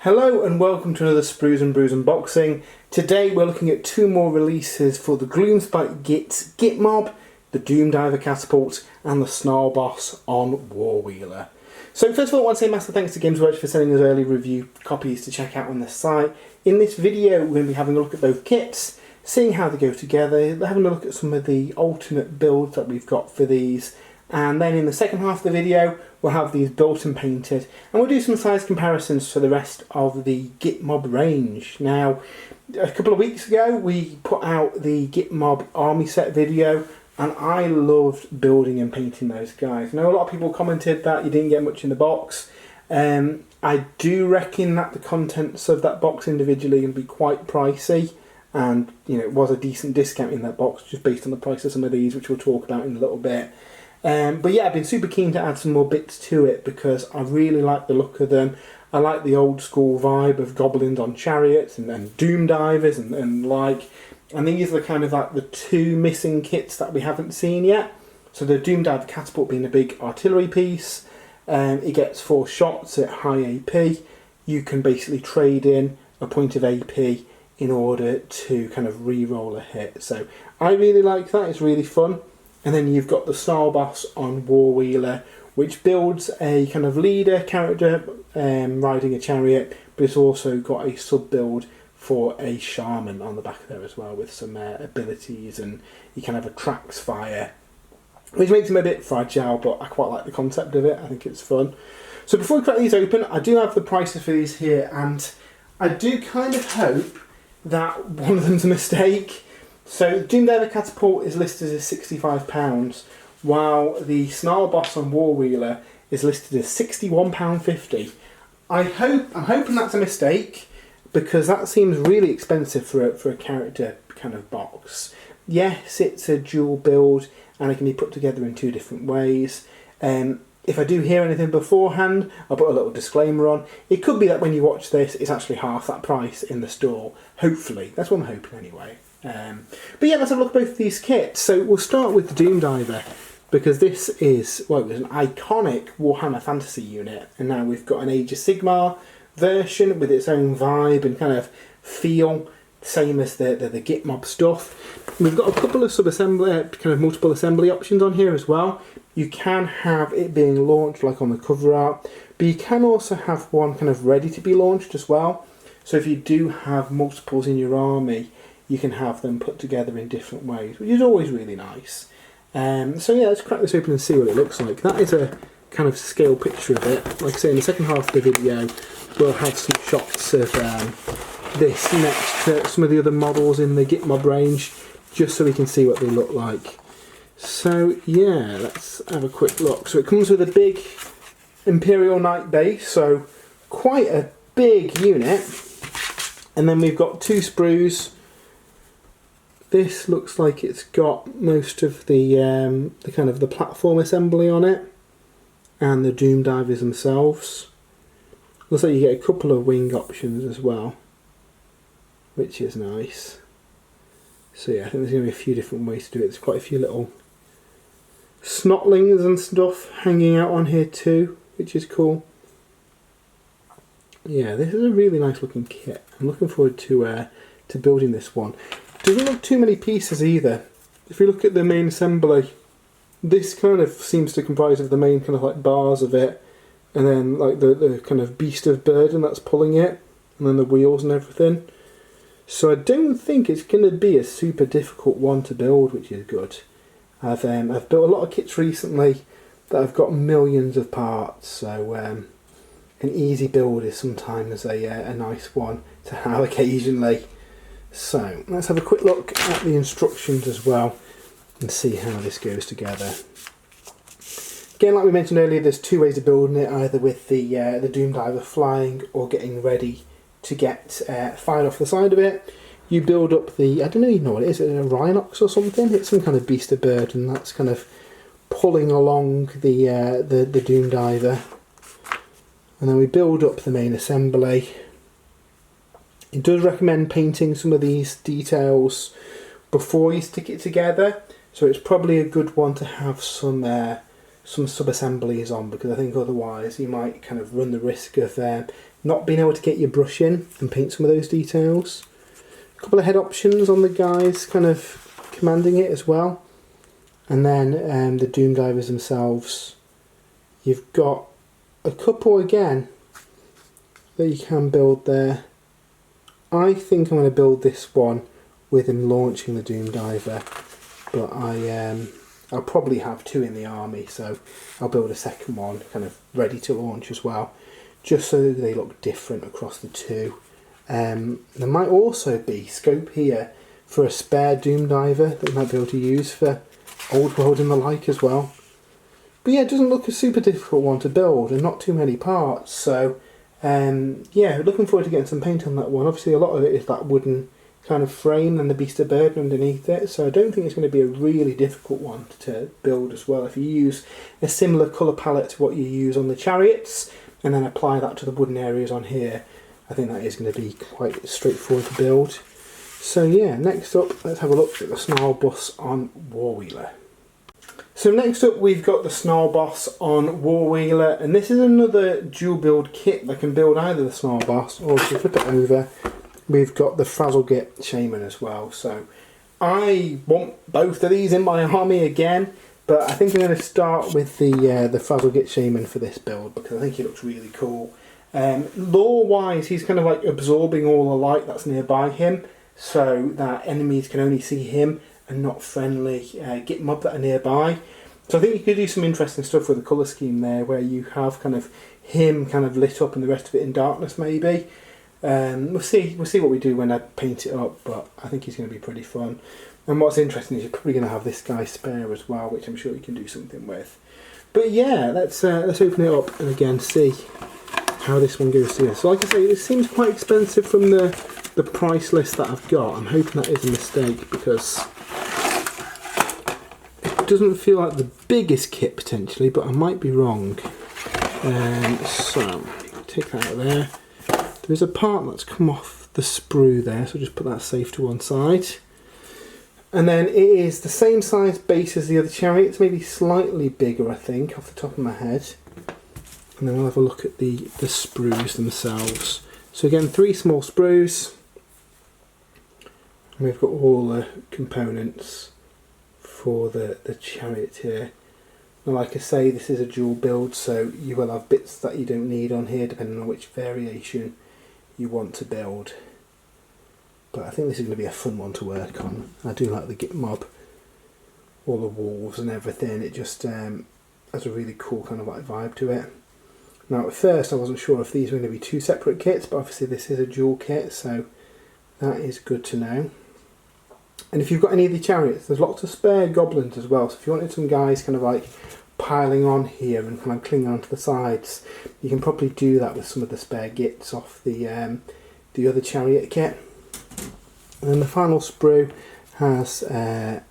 Hello and welcome to another Sprues and Brews unboxing. Today we're looking at two more releases for the Gloomspite Gitz Gitmob, the Doom Diver Catapult and the Snarlboss on War-Wheela. So first of all I want to say massive thanks to Gitmob for sending us early review copies to check out on the site. In this video we're going to be having a look at both kits, seeing how they go together, having a look at some of the alternate builds that we've got for these, and then in the second half of the video we'll have these built and painted, and we'll do some size comparisons for the rest of the Gitmob range. Now, a couple of weeks ago we put out the Gitmob army set video, and I loved building and painting those guys. I know a lot of people commented that you didn't get much in the box. I do reckon that the contents of that box individually can be quite pricey, and you know, it was a decent discount in that box just based on the price of some of these, which we'll talk about in a little bit. But yeah, I've been super keen to add some more bits to it because I really like the look of them. I like the old school vibe of goblins on chariots and doom divers and these are kind of like the two missing kits that we haven't seen yet. So the Doom Diver Catapult being a big artillery piece, it gets 4 shots at high AP. You can basically trade in a point of AP in order to kind of re-roll a hit. So I really like that, it's really fun. And then you've got the Snarlboss on War-Wheela, which builds a kind of leader character riding a chariot, but it's also got a sub-build for a shaman on the back there as well, with some abilities, and he kind of attracts fire, which makes him a bit fragile, but I quite like the concept of it. I think it's fun. So before we crack these open, I do have the prices for these here, and I do kind of hope that one of them's a mistake. So the Doom Diver Catapult is listed as £65, while the Snarlboss on War-Wheela is listed as £61.50. I'm hoping that's a mistake, because that seems really expensive for a character kind of box. Yes, it's a dual build and it can be put together in 2 different ways. If I do hear anything beforehand, I'll put a little disclaimer on. It could be that when you watch this, it's actually half that price in the store. Hopefully. That's what I'm hoping anyway. But yeah, let's have a look at both of these kits. So we'll start with the Doom Diver, because this is, well, it was an iconic Warhammer fantasy unit, and now we've got an Age of Sigmar version with its own vibe and kind of feel, same as the Gitmob stuff. We've got a couple of sub-assembly, kind of multiple assembly options on here as well. You can have it being launched like on the cover art, but you can also have one kind of ready to be launched as well. So if you do have multiples in your army, you can have them put together in different ways, which is always really nice. So yeah, let's crack this open and see what it looks like. That is a kind of scale picture of it. Like I say, in the second half of the video, we'll have some shots of this next to some of the other models in the Gitmob range, just so we can see what they look like. So yeah, let's have a quick look. So it comes with a big Imperial Knight base, so quite a big unit. And then we've got 2 sprues. This looks like it's got most of the kind of the platform assembly on it, and the Doom Divers themselves. Looks like you get a couple of wing options as well, which is nice. So yeah, I think there's going to be a few different ways to do it. There's quite a few little snotlings and stuff hanging out on here too, which is cool. Yeah, this is a really nice looking kit. I'm looking forward to building this one. Doesn't look too many pieces either. If you look at the main assembly, this kind of seems to comprise of the main kind of like bars of it, and then like the kind of beast of burden that's pulling it, and then the wheels and everything. So I don't think it's going to be a super difficult one to build, which is good. I've built a lot of kits recently that have got millions of parts, so an easy build is sometimes a nice one to have occasionally. So let's have a quick look at the instructions as well and see how this goes together. Again, like we mentioned earlier, there's 2 ways of building it, either with the Doom Diver flying or getting ready to get fired off the side of it. You build up the, I don't even know what it is, a Rhinox or something? It's some kind of beast of burden that's kind of pulling along the Doom Diver. And then we build up the main assembly. It does recommend painting some of these details before you stick it together, so it's probably a good one to have some some sub-assemblies on, because I think otherwise you might kind of run the risk of not being able to get your brush in and paint some of those details. A couple of head options on the guys kind of commanding it as well. And then the Doom Divers themselves, you've got a couple again that you can build there. I think I'm going to build this one with him launching the Doom Diver, but I'll probably have two in the army, so I'll build a second one kind of ready to launch as well, just so that they look different across the two. There might also be scope here for a spare Doom Diver that you might be able to use for Old World and the like as well. But yeah, it doesn't look a super difficult one to build and not too many parts, so yeah, looking forward to getting some paint on that one. Obviously a lot of it is that wooden kind of frame and the beast of burden underneath it, so I don't think it's going to be a really difficult one to build as well. If you use a similar colour palette to what you use on the chariots and then apply that to the wooden areas on here, I think that is going to be quite straightforward to build. So yeah, next up let's have a look at the Snarlboss on War-Wheela. So next up we've got the Snarlboss on War-Wheela, and this is another dual build kit that can build either the Snarlboss, or if you flip it over, we've got the Frazzlegit Shamen as well. So I want both of these in my army again, but I think I'm going to start with the Frazzlegit Shamen for this build because I think he looks really cool. Lore wise, he's kind of like absorbing all the light that's nearby him, so that enemies can only see him and not friendly Gitmob that are nearby. So I think you could do some interesting stuff with the colour scheme there, where you have kind of him kind of lit up and the rest of it in darkness maybe. We'll see what we do when I paint it up, but I think he's going to be pretty fun. And what's interesting is you're probably going to have this guy spare as well, which I'm sure you can do something with. But yeah, let's open it up and again see how this one goes together. So like I say, this seems quite expensive from the price list that I've got. I'm hoping that is a mistake because it doesn't feel like the biggest kit potentially, but I might be wrong. So take that out of there. There's a part that's come off the sprue there, so just put that safe to one side. And then it is the same size base as the other chariots, maybe slightly bigger I think, off the top of my head. And then we'll have a look at the sprues themselves. So again, 3 small sprues. And we've got all the components for the chariot here. Now like I say, this is a dual build, so you will have bits that you don't need on here depending on which variation you want to build. But I think this is going to be a fun one to work on. I do like the Gitmob, all the wolves and everything. It just has a really cool kind of like vibe to it. Now at first I wasn't sure if these were going to be 2 separate kits, but obviously this is a dual kit, so that is good to know. And if you've got any of the chariots, there's lots of spare goblins as well, so if you wanted some guys kind of like piling on here and kind of clinging onto the sides, you can probably do that with some of the spare Gitz off the other chariot kit. And then the final sprue has the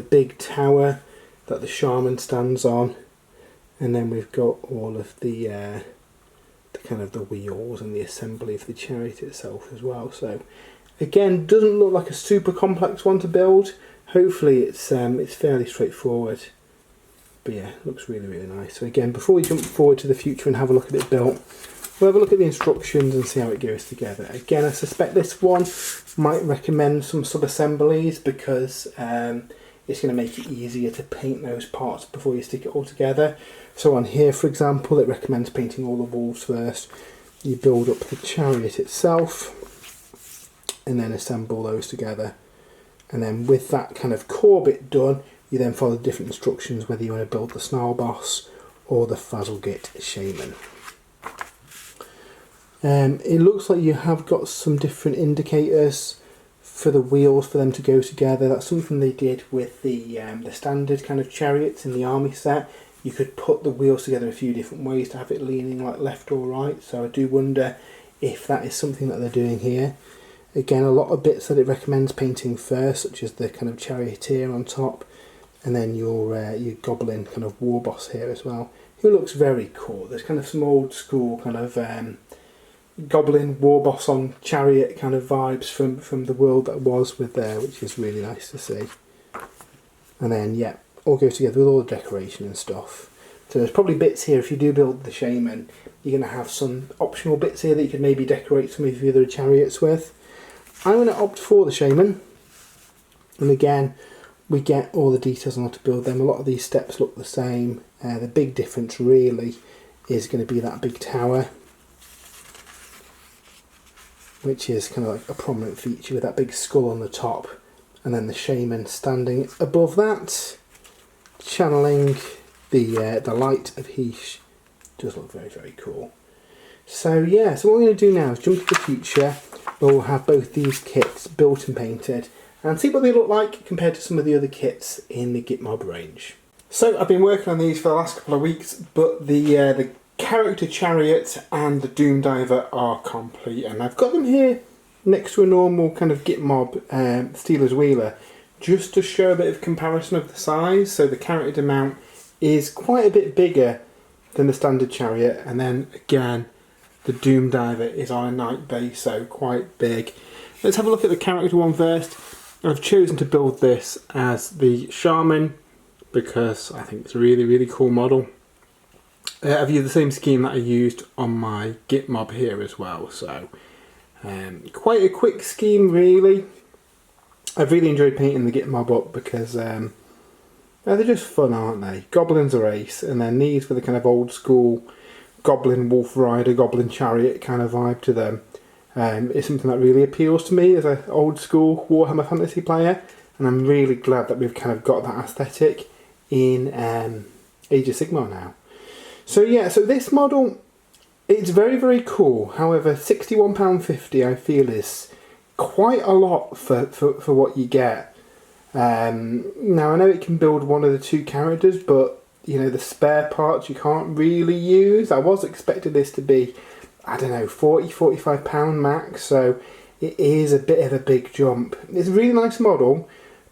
big tower that the shaman stands on, and then we've got all of the kind of the wheels and the assembly of the chariot itself as well. So again, doesn't look like a super complex one to build. Hopefully it's fairly straightforward. But yeah, it looks really, really nice. So again, before we jump forward to the future and have a look at it built, we'll have a look at the instructions and see how it goes together. Again, I suspect this one might recommend some sub-assemblies because it's going to make it easier to paint those parts before you stick it all together. So on here, for example, it recommends painting all the wolves first. You build up the chariot itself and then assemble those together. And then with that kind of core bit done, you then follow the different instructions whether you want to build the Snarlboss or the Frazzlegit Shamen. It looks like you have got some different indicators for the wheels for them to go together. That's something they did with the standard kind of chariots in the army set. You could put the wheels together a few different ways to have it leaning like left or right, so I do wonder if that is something that they're doing here. Again, a lot of bits that it recommends painting first, such as the kind of charioteer on top, and then your goblin kind of war boss here as well, who looks very cool. There's kind of some old school kind of goblin war boss on chariot kind of vibes from the world that was with there, which is really nice to see. And then yeah, all goes together with all the decoration and stuff. So there's probably bits here, if you do build the Shaman, you're going to have some optional bits here that you could maybe decorate some of your other chariots with. I'm going to opt for the Shaman, and again we get all the details on how to build them. A lot of these steps look the same. The big difference really is going to be that big tower, which is kind of like a prominent feature with that big skull on the top, and then the Shaman standing above that, channeling the light of Heesh. Does look very, very cool. So yeah, so what we're going to do now is jump to the future. We'll have both these kits built and painted and see what they look like compared to some of the other kits in the Gitmob range. So I've been working on these for the last couple of weeks, but the character chariot and the Doom Diver are complete, and I've got them here next to a normal kind of Gitmob Steeler's Wheeler just to show a bit of comparison of the size. So the character mount is quite a bit bigger than the standard chariot, and then again the Doom Diver is on a knight base, so quite big. Let's have a look at the character one first. I've chosen to build this as the Shaman because I think it's a really, really cool model. I've used the same scheme that I used on my Gitmob here as well, so quite a quick scheme really. I've really enjoyed painting the Gitmob up because they're just fun, aren't they? Goblins are ace, and then these with the kind of old school Goblin Wolf Rider, Goblin Chariot kind of vibe to them is something that really appeals to me as an old school Warhammer fantasy player, and I'm really glad that we've kind of got that aesthetic in Age of Sigmar now. So yeah, so this model, it's very, very cool. However, £61.50 I feel is quite a lot for what you get. Now I know it can build one of the two characters, but you know, the spare parts you can't really use. I was expecting this to be, I don't know, £40–45 max, so it is a bit of a big jump. It's a really nice model,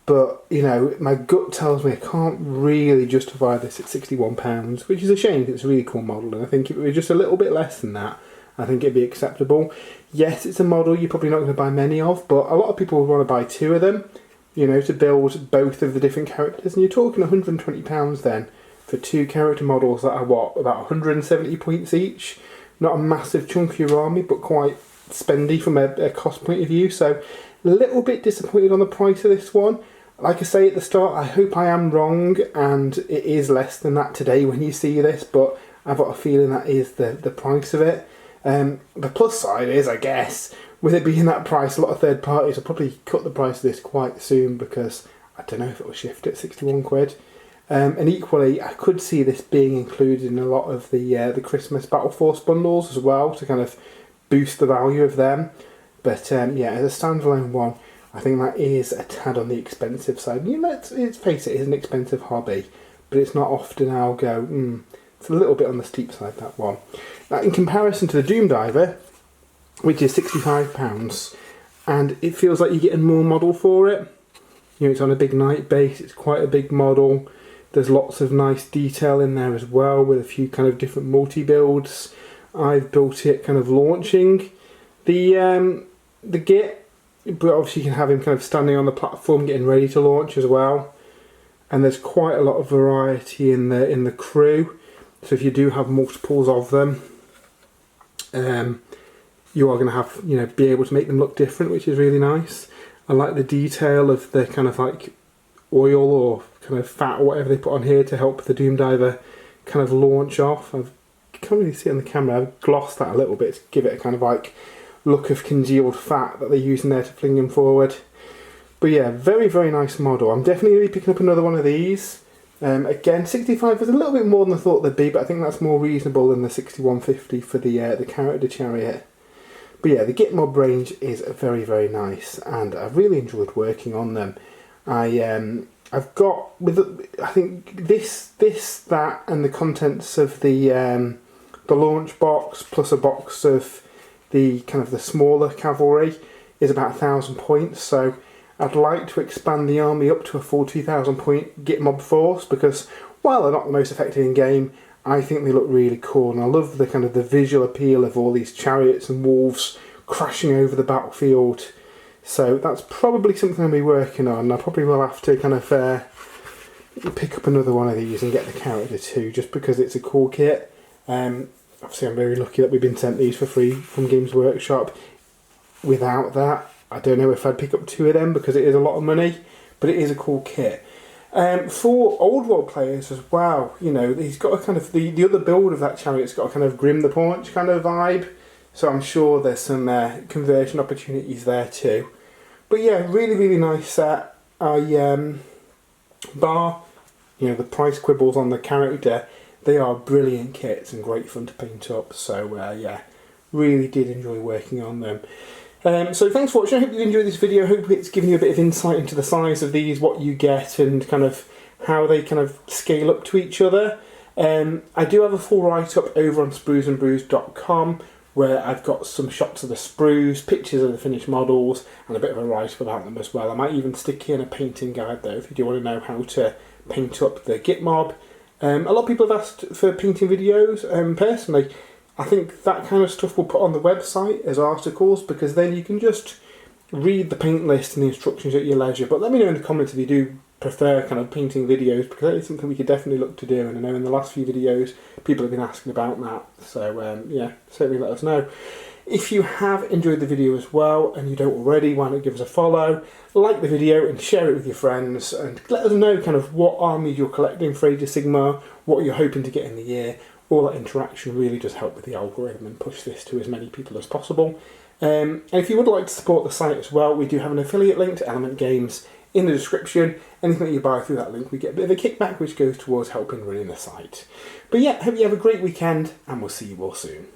but you know, my gut tells me I can't really justify this at £61, which is a shame because it's a really cool model, and I think if it was just a little bit less than that, I think it'd be acceptable. Yes, it's a model you're probably not going to buy many of, but a lot of people would want to buy two of them, you know, to build both of the different characters, and you're talking £120 then for two character models that are what, about 170 points each. Not a massive chunk of your army, but quite spendy from a cost point of view, so a little bit disappointed on the price of this one. Like I say at the start, I hope I am wrong and it is less than that today when you see this, but I've got a feeling that is the price of it. The plus side is, I guess, with it being that price, a lot of third parties will probably cut the price of this quite soon because I don't know if it will shift at 61 quid. And equally, I could see this being included in a lot of the Christmas Battle Force bundles as well to kind of boost the value of them. But yeah, as a standalone one, I think that is a tad on the expensive side. You know, let's face it, it's an expensive hobby, but it's not often I'll go, it's a little bit on the steep side, that one. Now, in comparison to the Doom Diver, which is £65, and it feels like you're getting more model for it. You know, it's on a big knight base, it's quite a big model. There's lots of nice detail in there as well, with a few kind of different multi-builds. I've built it kind of launching the Git, but obviously you can have him kind of standing on the platform getting ready to launch as well. And there's quite a lot of variety in the crew, so if you do have multiples of them, you are going to have, you know, be able to make them look different, which is really nice. I like the detail of the kind of like oil or kind of fat or whatever they put on here to help the Doom Diver kind of launch off. I can't really see it on the camera, I've glossed that a little bit to give it a kind of like look of congealed fat that they're using there to fling him forward. But yeah, very, very nice model. I'm definitely going to be picking up another one of these. Again, 65 is a little bit more than I thought they'd be, but I think that's more reasonable than the 61.50 for the character chariot. But yeah, the Gitmob range is very, very nice, and I've really enjoyed working on them. I've got, I think this, that, and the contents of the launch box plus a box of the kind of the smaller cavalry is about 1,000 points. So I'd like to expand the army up to a full 2,000 point Gitmob force, because while they're not the most effective in game, I think they look really cool, and I love the kind of the visual appeal of all these chariots and wolves crashing over the battlefield. So that's probably something I'll be working on. I probably will have to kind of pick up another one of these and get the character too, just because it's a cool kit. Obviously I'm very lucky that we've been sent these for free from Games Workshop. Without that, I don't know if I'd pick up 2 of them because it is a lot of money, but it is a cool kit. For old world players as well, you know, he's got a kind of, the other build of that chariot's got a kind of Grim the Paunch kind of vibe, so I'm sure there's some conversion opportunities there too. But yeah, really, really nice set. Bar, you know, the price quibbles on the character, they are brilliant kits and great fun to paint up, so yeah, really did enjoy working on them. So thanks for watching. I hope you enjoyed this video. I hope it's given you a bit of insight into the size of these, what you get, and kind of how they kind of scale up to each other. I do have a full write-up over on spruesandbrews.com where I've got some shots of the sprues, pictures of the finished models, and a bit of a write-up about them as well. I might even stick in a painting guide though if you do want to know how to paint up the Gitmob. A lot of people have asked for painting videos. Personally, I think that kind of stuff we'll put on the website as articles, because then you can just read the paint list and the instructions at your leisure. But let me know in the comments if you do prefer kind of painting videos, because that is something we could definitely look to do, and I know in the last few videos people have been asking about that, so yeah, certainly let us know. If you have enjoyed the video as well and you don't already, why not give us a follow, like the video and share it with your friends, and let us know kind of what armies you're collecting for Age of Sigmar, what you're hoping to get in the year. All that interaction really does help with the algorithm and push this to as many people as possible. And if you would like to support the site as well, we do have an affiliate link to Element Games in the description. Anything that you buy through that link, we get a bit of a kickback which goes towards helping running the site. But yeah, hope you have a great weekend, and we'll see you all soon.